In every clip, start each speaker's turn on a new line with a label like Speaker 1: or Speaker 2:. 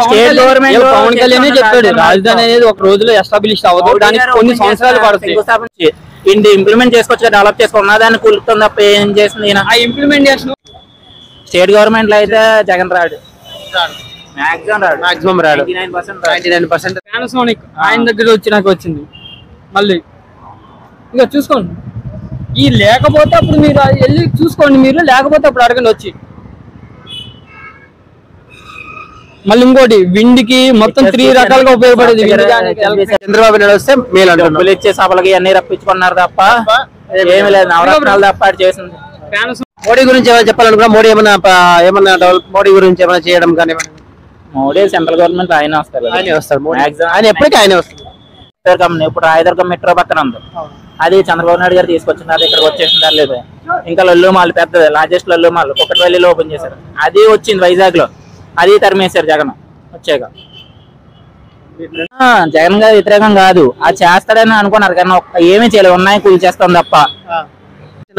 Speaker 1: State government Pawan Kalyan చెప్పాడు రాజధాని అనేది ఒక రోజులో ఎస్టాబ్లిష్ అవ్వదు, దానికి కొన్ని సంవత్సరాలు పడుతుంది.
Speaker 2: ఇంప్లిమెంట్ చేసుకోవచ్చు, డెవలప్ చేసుకున్నా దాన్ని కూలుతుంది తప్ప ఏం చేసింది.
Speaker 1: ఆ ఇంప్లిమెంటేషన్
Speaker 2: స్టేట్ గవర్నమెంట్ లో అయితే జగన్ రాడు, మాక్సిమం రాడు.
Speaker 1: 99% పానాసోనిక్ ఆయన దగ్గర వచ్చింది. మళ్ళీ ఇక చూసుకోండి, ఈ లేకపోతే అప్పుడు మీరు వెళ్ళి చూసుకోండి, మీరు లేకపోతే అప్పుడు అడగండి వచ్చి. మళ్ళీ ఇంకోటి విండ్ కి మొత్తం 3 రకాలుగా ఉపయోగపడేది.
Speaker 2: చంద్రబాబు నాయుడు వస్తే మేలు డబ్బులు ఇచ్చే సభలకి అన్ని రప్పించుకున్నారు తప్ప ఏమి లేదు, నవరత్నాలు తప్ప చేసింది.
Speaker 1: మోడీ గురించి ఏమైనా చెప్పాలనుకున్నా, మోడీ ఏమన్నా డెవలప్, మోడీ గురించి ఏమైనా చేయడం కానీ?
Speaker 2: మోడీ సెంట్రల్ గవర్నమెంట్ ఆయన వస్తారు,
Speaker 1: ఆయన ఎప్పటికీ ఆయనే వస్తారు.
Speaker 2: కంపెనీ ఇప్పుడు రాయదుర్గం మెట్రో పక్కన ఉంది, అది చంద్రబాబు నాయుడు గారు తీసుకొచ్చినారు, ఇక్కడికి వచ్చేసింది లేదు. ఇంకా లల్లు మాల్ పెద్దది, లార్జెస్ట్ లల్లు మాల్ కుక్కటిపల్లిలో ఓపెన్ చేశారు, అది వచ్చింది వైజాగ్ లో, అది తరిమేశారు జగన్ వచ్చాక. జగన్ గారు వ్యతిరేకం కాదు, అది చేస్తాడని అనుకున్నారు కానీ ఏమీ చేయలేదు, ఉన్నాయి కూల్ చేస్తాం తప్ప.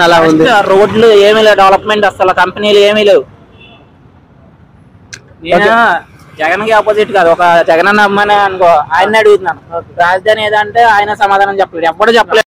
Speaker 1: అలా ఉంది,
Speaker 2: రోడ్లు ఏమీ లేవు, డెవలప్మెంట్ అసలు కంపెనీలు ఏమీ లేవు. జగన్ కి ఆపోజిట్ కాదు, ఒక జగన్ అన్న అమ్మనే అనుకో, ఆయన అడుగుతున్నాను రాజధాని ఏదంటే ఆయన సమాధానం చెప్పలేదు, ఎప్పుడు చెప్పలేదు.